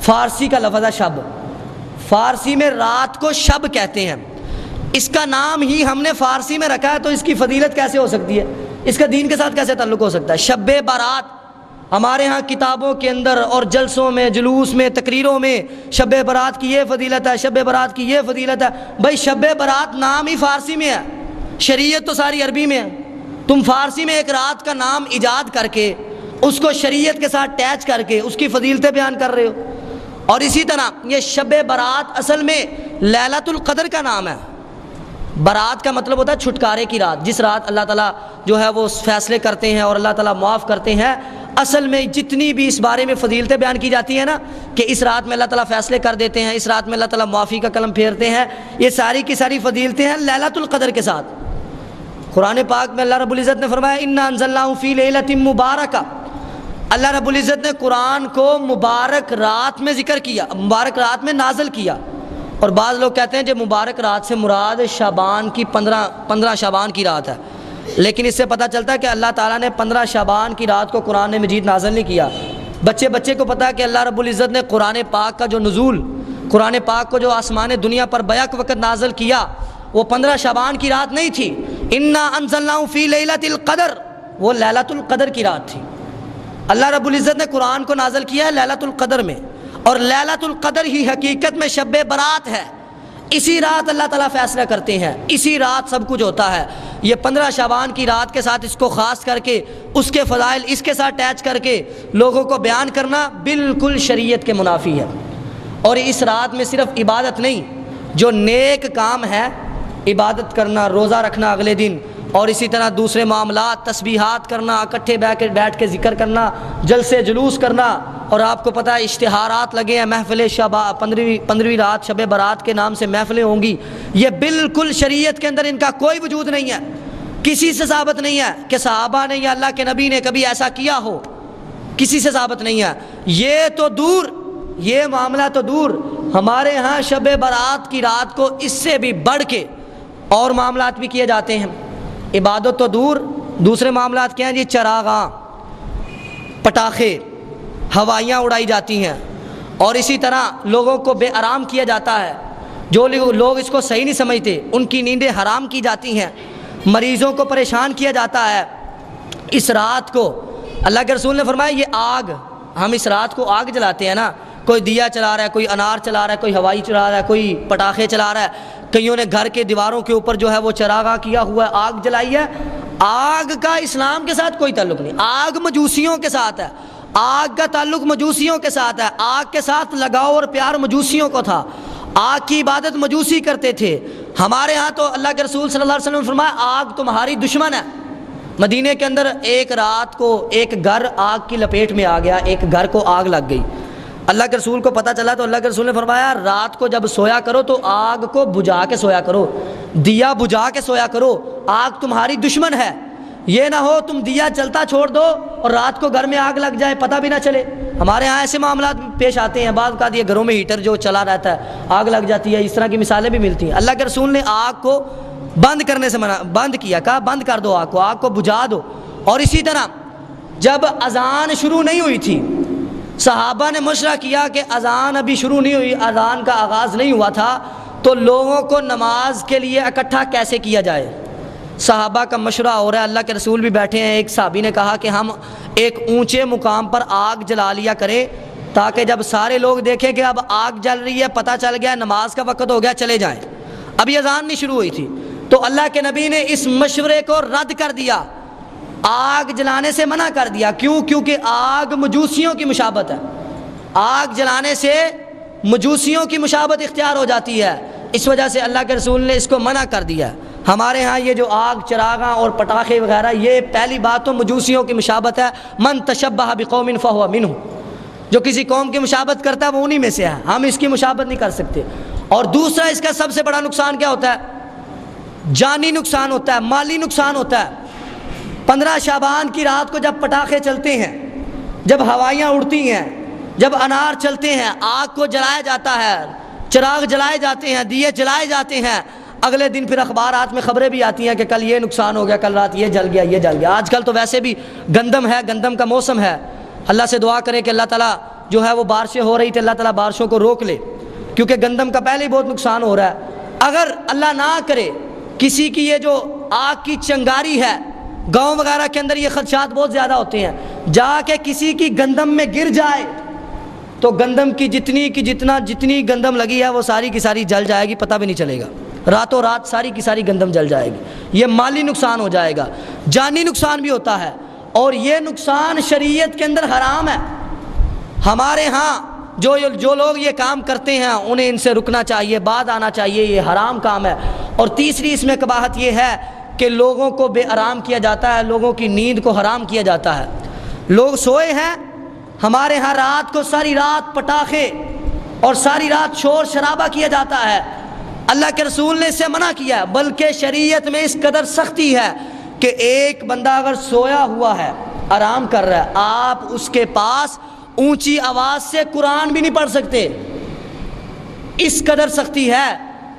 فارسی کا لفظ ہے شب، فارسی میں رات کو شب کہتے ہیں، اس کا نام ہی ہم نے فارسی میں رکھا ہے، تو اس کی فضیلت کیسے ہو سکتی ہے، اس کا دین کے ساتھ کیسے تعلق ہو سکتا ہے؟ شب برات ہمارے ہاں کتابوں کے اندر اور جلسوں میں، جلوس میں، تقریروں میں شب برات کی یہ فضیلت ہے، شب برات کی یہ فضیلت ہے۔ بھائی شب برات نام ہی فارسی میں ہے، شریعت تو ساری عربی میں ہے، تم فارسی میں ایک رات کا نام ایجاد کر کے اس کو شریعت کے ساتھ اٹیچ کر کے اس کی فضیلتیں بیان کر رہے ہو۔ اور اسی طرح یہ شب برات اصل میں لیلۃ القدر کا نام ہے۔ برات کا مطلب ہوتا ہے چھٹکارے کی رات، جس رات اللہ تعالیٰ جو ہے وہ فیصلے کرتے ہیں اور اللہ تعالیٰ معاف کرتے ہیں۔ اصل میں جتنی بھی اس بارے میں فضیلتیں بیان کی جاتی ہیں نا کہ اس رات میں اللہ تعالیٰ فیصلے کر دیتے ہیں، اس رات میں اللہ تعالیٰ معافی کا قلم پھیرتے ہیں، یہ ساری کی ساری فضیلتیں ہیں لیلۃ القدر کے ساتھ۔ قرآن پاک میں اللہ رب العزت نے فرمایا انا انزلناہ فی لیلۃ مبارکہ، اللہ رب العزت نے قرآن کو مبارک رات میں ذکر کیا، مبارک رات میں نازل کیا۔ اور بعض لوگ کہتے ہیں کہ مبارک رات سے مراد شعبان کی 15 شعبان کی رات ہے، لیکن اس سے پتہ چلتا ہے کہ اللہ تعالیٰ نے 15 شعبان کی رات کو قرآن مجید نازل نہیں کیا۔ بچے کو پتہ ہے کہ اللہ رب العزت نے قرآن پاک کا جو نزول، قرآن پاک کو جو آسمان دنیا پر بیک وقت نازل کیا وہ 15 شعبان کی رات نہیں تھی۔ انا انزلناہ فی لیلۃ القدر، وہ لیلۃ القدر کی رات تھی۔ اللہ رب العزت نے قرآن کو نازل کیا ہے لیلۃ القدر میں، اور لیلۃ القدر ہی حقیقت میں شب برات ہے۔ اسی رات اللہ تعالیٰ فیصلہ کرتے ہیں، اسی رات سب کچھ ہوتا ہے۔ یہ 15 شعبان کی رات کے ساتھ اس کو خاص کر کے اس کے فضائل اس کے ساتھ اٹیچ کر کے لوگوں کو بیان کرنا بالکل شریعت کے منافی ہے۔ اور اس رات میں صرف عبادت نہیں، جو نیک کام ہے، عبادت کرنا، روزہ رکھنا اگلے دن، اور اسی طرح دوسرے معاملات، تسبیحات کرنا، اکٹھے بیٹھ کے ذکر کرنا، جلسے جلوس کرنا، اور آپ کو پتہ ہے اشتہارات لگے ہیں، محفل شب 15ویں رات شب برات کے نام سے محفلیں ہوں گی۔ یہ بالکل شریعت کے اندر ان کا کوئی وجود نہیں ہے، کسی سے ثابت نہیں ہے کہ صحابہ نے یا اللہ کے نبی نے کبھی ایسا کیا ہو، کسی سے ثابت نہیں ہے۔ یہ تو دور، یہ معاملہ تو دور، ہمارے ہاں شب برات کی رات کو اس سے بھی بڑھ کے اور معاملات بھی کیے جاتے ہیں۔ عبادت تو دور، دوسرے معاملات کیا ہیں جی؟ چراغاں، پٹاخے، ہوائیاں اڑائی جاتی ہیں، اور اسی طرح لوگوں کو بے آرام کیا جاتا ہے۔ جو لوگ اس کو صحیح نہیں سمجھتے ان کی نیندیں حرام کی جاتی ہیں، مریضوں کو پریشان کیا جاتا ہے۔ اس رات کو اللہ کے رسول نے فرمایا یہ آگ، ہم اس رات کو آگ جلاتے ہیں نا، کوئی دیا چلا رہا ہے، کوئی انار چلا رہا ہے، کوئی ہوائی چلا رہا ہے، کوئی پٹاخے چلا رہا ہے، کئیوں نے گھر کے دیواروں کے اوپر جو ہے وہ چراغاں کیا ہوا ہے، آگ جلائی ہے۔ آگ کا اسلام کے ساتھ کوئی تعلق نہیں، آگ مجوسیوں کے ساتھ ہے، آگ کا تعلق مجوسیوں کے ساتھ ہے، آگ کے ساتھ لگاؤ اور پیار مجوسیوں کو تھا، آگ کی عبادت مجوسی کرتے تھے۔ ہمارے ہاں تو اللہ کے رسول صلی اللہ علیہ وسلم نے فرمایا آگ تمہاری دشمن ہے۔ مدینہ کے اندر ایک رات کو ایک گھر آگ کی لپیٹ میں آ گیا، ایک گھر کو آگ لگ گئی۔ اللہ کے رسول کو پتہ چلا تو اللہ کے رسول نے فرمایا رات کو جب سویا کرو تو آگ کو بجھا کے سویا کرو، دیا بجھا کے سویا کرو، آگ تمہاری دشمن ہے۔ یہ نہ ہو تم دیا چلتا چھوڑ دو اور رات کو گھر میں آگ لگ جائے، پتہ بھی نہ چلے۔ ہمارے ہاں ایسے معاملات پیش آتے ہیں، بعض اوقات یہ گھروں میں ہیٹر جو چلا رہتا ہے آگ لگ جاتی ہے، اس طرح کی مثالیں بھی ملتی ہیں۔ اللہ کے رسول نے آگ کو بند کرنے سے بند کیا، کہا بند کر دو آگ کو بجھا دو۔ اور اسی طرح جب اذان شروع نہیں ہوئی تھی، صحابہ نے مشورہ کیا کہ اذان ابھی شروع نہیں ہوئی، اذان کا آغاز نہیں ہوا تھا، تو لوگوں کو نماز کے لیے اکٹھا کیسے کیا جائے۔ صحابہ کا مشورہ ہو رہا ہے، اللہ کے رسول بھی بیٹھے ہیں۔ ایک صحابی نے کہا کہ ہم ایک اونچے مقام پر آگ جلا لیا کریں تاکہ جب سارے لوگ دیکھیں کہ اب آگ جل رہی ہے، پتہ چل گیا نماز کا وقت ہو گیا، چلے جائیں۔ ابھی اذان نہیں شروع ہوئی تھی، تو اللہ کے نبی نے اس مشورے کو رد کر دیا، آگ جلانے سے منع کر دیا۔ کیوں؟ کیونکہ آگ مجوسیوں کی مشابہت ہے، آگ جلانے سے مجوسیوں کی مشابہت اختیار ہو جاتی ہے، اس وجہ سے اللہ کے رسول نے اس کو منع کر دیا۔ ہمارے ہاں یہ جو آگ، چراغاں اور پٹاخے وغیرہ، یہ پہلی بات تو مجوسیوں کی مشابہت ہے۔ من تشبہ بقوم فہو منہم، جو کسی قوم کی مشابہت کرتا ہے وہ انہی میں سے ہے، ہم اس کی مشابہت نہیں کر سکتے۔ اور دوسرا اس کا سب سے بڑا نقصان کیا ہوتا ہے؟ جانی نقصان ہوتا ہے، مالی نقصان ہوتا ہے۔ 15 شعبان کی رات کو جب پٹاخے چلتے ہیں، جب ہوائیاں اڑتی ہیں، جب انار چلتے ہیں، آگ کو جلایا جاتا ہے، چراغ جلائے جاتے ہیں، دیے جلائے جاتے ہیں، اگلے دن پھر اخبارات میں خبریں بھی آتی ہیں کہ کل یہ نقصان ہو گیا، کل رات یہ جل گیا، یہ جل گیا۔ آج کل تو ویسے بھی گندم ہے، گندم کا موسم ہے، اللہ سے دعا کریں کہ اللہ تعالیٰ جو ہے وہ بارشیں ہو رہی تھی، اللہ تعالیٰ بارشوں کو روک لے، کیونکہ گندم کا پہلے ہی بہت نقصان ہو رہا ہے۔ اگر اللہ نہ کرے کسی کی یہ جو آگ کی چنگاری ہے، گاؤں وغیرہ کے اندر یہ خدشات بہت زیادہ ہوتے ہیں، جا کے کسی کی گندم میں گر جائے تو گندم کی جتنی گندم لگی ہے وہ ساری کی ساری جل جائے گی، پتہ بھی نہیں چلے گا، راتوں رات ساری کی ساری گندم جل جائے گی۔ یہ مالی نقصان ہو جائے گا، جانی نقصان بھی ہوتا ہے، اور یہ نقصان شریعت کے اندر حرام ہے۔ ہمارے ہاں جو لوگ یہ کام کرتے ہیں انہیں ان سے رکنا چاہیے، بعد آنا چاہیے، یہ حرام کام ہے۔ اور تیسری اس میں قباحت یہ ہے کہ لوگوں کو بے آرام کیا جاتا ہے، لوگوں کی نیند کو حرام کیا جاتا ہے۔ لوگ سوئے ہیں، ہمارے ہاں رات کو ساری رات پٹاخے اور ساری رات شور شرابہ کیا جاتا ہے، اللہ کے رسول نے اس سے منع کیا ہے، بلکہ شریعت میں اس قدر سختی ہے کہ ایک بندہ اگر سویا ہوا ہے، آرام کر رہا ہے، آپ اس کے پاس اونچی آواز سے قرآن بھی نہیں پڑھ سکتے، اس قدر سختی ہے۔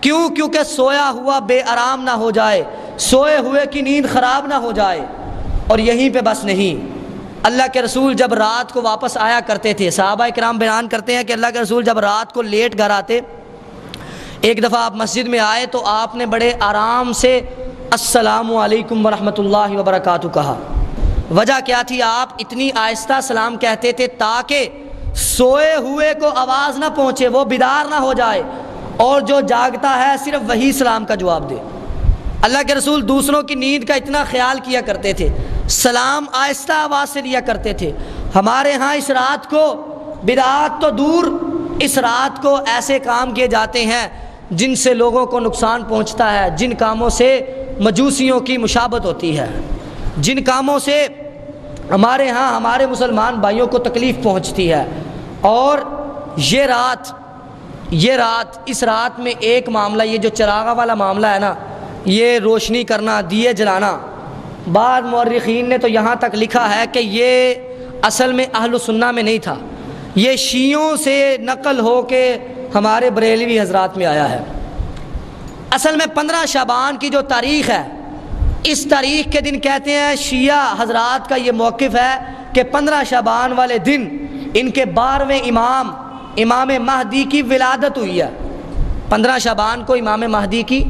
کیوں؟ کیونکہ سویا ہوا بے آرام نہ ہو جائے، سوئے ہوئے کی نیند خراب نہ ہو جائے۔ اور یہیں پہ بس نہیں، اللہ کے رسول جب رات کو واپس آیا کرتے تھے، صحابہ کرام بیان کرتے ہیں کہ اللہ کے رسول جب رات کو لیٹ گھر آتے، ایک دفعہ آپ مسجد میں آئے تو آپ نے بڑے آرام سے السلام علیکم ورحمۃ اللہ وبرکاتہ کہا۔ وجہ کیا تھی؟ آپ اتنی آہستہ سلام کہتے تھے تاکہ سوئے ہوئے کو آواز نہ پہنچے، وہ بیدار نہ ہو جائے، اور جو جاگتا ہے صرف وہی سلام کا جواب دے۔ اللہ کے رسول دوسروں کی نیند کا اتنا خیال کیا کرتے تھے، سلام آہستہ آواز سے دیا کرتے تھے۔ ہمارے ہاں اس رات کو، بدعات تو دور، اس رات کو ایسے کام کیے جاتے ہیں جن سے لوگوں کو نقصان پہنچتا ہے، جن کاموں سے مجوسیوں کی مشابہت ہوتی ہے، جن کاموں سے ہمارے ہاں ہمارے مسلمان بھائیوں کو تکلیف پہنچتی ہے۔ اور یہ رات اس رات میں ایک معاملہ، یہ جو چراغا والا معاملہ ہے نا، یہ روشنی کرنا، دیے جلانا، بعض مورخین نے تو یہاں تک لکھا ہے کہ یہ اصل میں اہل سنہ میں نہیں تھا، یہ شیعوں سے نقل ہو کے ہمارے بریلوی حضرات میں آیا ہے۔ اصل میں 15 شعبان کی جو تاریخ ہے، اس تاریخ کے دن کہتے ہیں شیعہ حضرات کا یہ موقف ہے کہ 15 شعبان والے دن ان کے 12ویں امام مہدی کی ولادت ہوئی ہے۔ 15 شعبان کو امام مہدی کی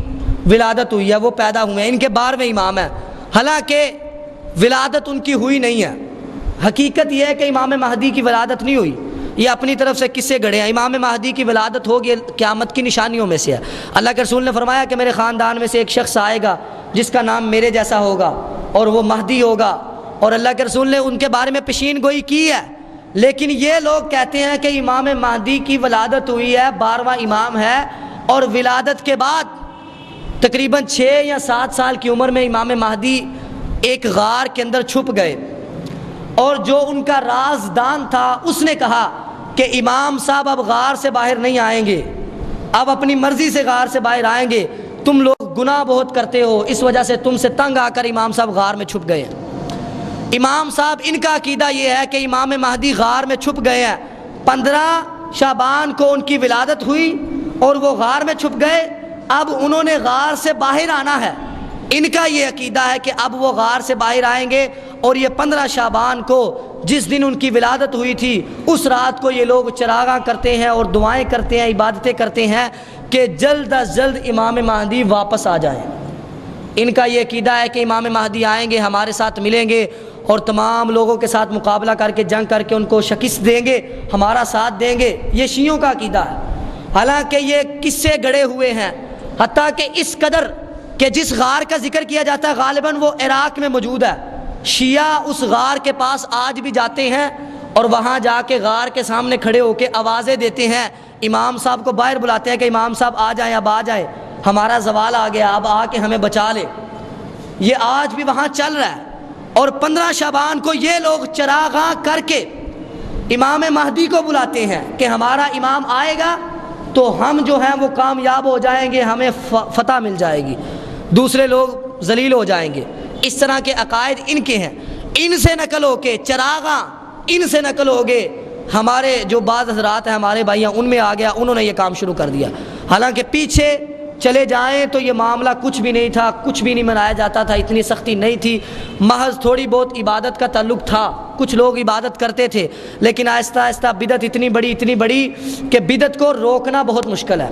ولادت ہوئی ہے، وہ پیدا ہوئے ہیں، ان کے 12ویں امام ہیں۔ حالانکہ ولادت ان کی ہوئی نہیں ہے، حقیقت یہ ہے کہ امام مہدی کی ولادت نہیں ہوئی، یہ اپنی طرف سے قصے گڑھے ہیں۔ امام مہدی کی ولادت ہوگی، قیامت کی نشانیوں میں سے ہے۔ اللہ کے رسول نے فرمایا کہ میرے خاندان میں سے ایک شخص آئے گا جس کا نام میرے جیسا ہوگا اور وہ مہدی ہوگا، اور اللہ کے رسول نے ان کے بارے میں پیشین گوئی کی ہے۔ لیکن یہ لوگ کہتے ہیں کہ امام مہدی کی ولادت ہوئی ہے، 12واں امام ہے، اور ولادت کے بعد تقریباً 6 یا 7 سال کی عمر میں امام مہدی ایک غار کے اندر چھپ گئے، اور جو ان کا رازدان تھا اس نے کہا کہ امام صاحب اب غار سے باہر نہیں آئیں گے، اب اپنی مرضی سے غار سے باہر آئیں گے، تم لوگ گناہ بہت کرتے ہو، اس وجہ سے تم سے تنگ آ کر امام صاحب غار میں چھپ گئے ہیں۔ امام صاحب، ان کا عقیدہ یہ ہے کہ امام مہدی غار میں چھپ گئے ہیں، 15 شعبان کو ان کی ولادت ہوئی اور وہ غار میں چھپ گئے، اب انہوں نے غار سے باہر آنا ہے۔ ان کا یہ عقیدہ ہے کہ اب وہ غار سے باہر آئیں گے، اور یہ 15 شعبان کو جس دن ان کی ولادت ہوئی تھی اس رات کو یہ لوگ چراغاں کرتے ہیں اور دعائیں کرتے ہیں، عبادتیں کرتے ہیں کہ جلد از جلد امام مہدی واپس آ جائیں۔ ان کا یہ عقیدہ ہے کہ امام مہدی آئیں گے، ہمارے ساتھ ملیں گے، اور تمام لوگوں کے ساتھ مقابلہ کر کے، جنگ کر کے ان کو شکست دیں گے، ہمارا ساتھ دیں گے۔ یہ شیعوں کا عقیدہ ہے، حالانکہ یہ قصے گڑے ہوئے ہیں، حتیٰ کہ اس قدر کہ جس غار کا ذکر کیا جاتا ہے غالباً وہ عراق میں موجود ہے۔ شیعہ اس غار کے پاس آج بھی جاتے ہیں اور وہاں جا کے غار کے سامنے کھڑے ہو کے آوازیں دیتے ہیں، امام صاحب کو باہر بلاتے ہیں کہ امام صاحب آ جائیں، اب آ جائیں، ہمارا زوال آ گیا، اب آ کے ہمیں بچا لے۔ یہ آج بھی وہاں چل رہا ہے، اور 15 شعبان کو یہ لوگ چراغاں کر کے امام مہدی کو بلاتے ہیں کہ ہمارا امام آئے گا تو ہم جو ہیں وہ کامیاب ہو جائیں گے، ہمیں فتح مل جائے گی، دوسرے لوگ ذلیل ہو جائیں گے۔ اس طرح کے عقائد ان کے ہیں، ان سے نقل ہو کے چراغاں، ان سے نقل ہو گئے، ہمارے جو بعض حضرات ہیں ہمارے بھائیاں ان میں آ گیا، انہوں نے یہ کام شروع کر دیا۔ حالانکہ پیچھے چلے جائیں تو یہ معاملہ کچھ بھی نہیں تھا، کچھ بھی نہیں منایا جاتا تھا، اتنی سختی نہیں تھی، محض تھوڑی بہت عبادت کا تعلق تھا، کچھ لوگ عبادت کرتے تھے، لیکن آہستہ آہستہ بدعت اتنی بڑی کہ بدعت کو روکنا بہت مشکل ہے۔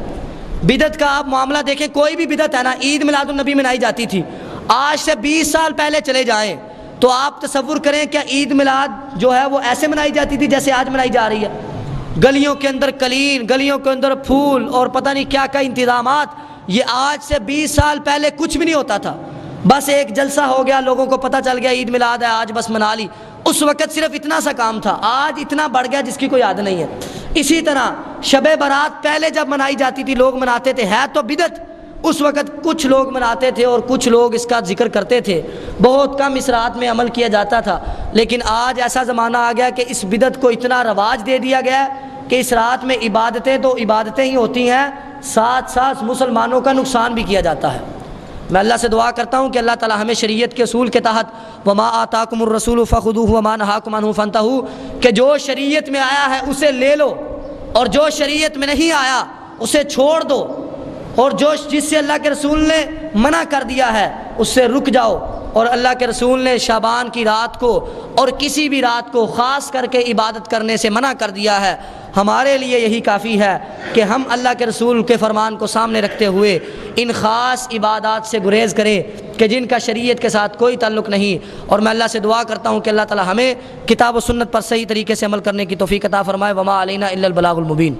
بدعت کا آپ معاملہ دیکھیں، کوئی بھی بدعت ہے نا، عید میلاد النبی منائی جاتی تھی، آج سے 20 سال پہلے چلے جائیں تو آپ تصور کریں کیا عید میلاد جو ہے وہ ایسے منائی جاتی تھی جیسے آج منائی جا رہی ہے؟ گلیوں کے اندر کلین، گلیوں کے اندر پھول اور پتہ نہیں کیا کیا انتظامات، یہ آج سے 20 سال پہلے کچھ بھی نہیں ہوتا تھا، بس ایک جلسہ ہو گیا، لوگوں کو پتہ چل گیا عید میلاد ہے آج، بس منا لی۔ اس وقت صرف اتنا سا کام تھا، آج اتنا بڑھ گیا جس کی کوئی یاد نہیں ہے۔ اسی طرح شب برات پہلے جب منائی جاتی تھی لوگ مناتے تھے، ہے تو بدعت، اس وقت کچھ لوگ مناتے تھے اور کچھ لوگ اس کا ذکر کرتے تھے، بہت کم اس رات میں عمل کیا جاتا تھا، لیکن آج ایسا زمانہ آ گیا کہ اس بدعت کو اتنا رواج دے دیا گیا کہ اس رات میں عبادتیں تو عبادتیں ہی ہوتی ہیں، ساتھ ساتھ مسلمانوں کا نقصان بھی کیا جاتا ہے۔ میں اللہ سے دعا کرتا ہوں کہ اللہ تعالی ہمیں شریعت کے اصول کے تحت وما آتاکم الرسول فخذوہ وما نہاکم عنہ فانتہوا، کہ جو شریعت میں آیا ہے اسے لے لو، اور جو شریعت میں نہیں آیا اسے چھوڑ دو، اور جس سے اللہ کے رسول نے منع کر دیا ہے اس سے رک جاؤ۔ اور اللہ کے رسول نے شعبان کی رات کو اور کسی بھی رات کو خاص کر کے عبادت کرنے سے منع کر دیا ہے۔ ہمارے لیے یہی کافی ہے کہ ہم اللہ کے رسول کے فرمان کو سامنے رکھتے ہوئے ان خاص عبادات سے گریز کریں کہ جن کا شریعت کے ساتھ کوئی تعلق نہیں۔ اور میں اللہ سے دعا کرتا ہوں کہ اللہ تعالی ہمیں کتاب و سنت پر صحیح طریقے سے عمل کرنے کی توفیق عطا فرمائے۔ وما علینا الا البلاغ المبین۔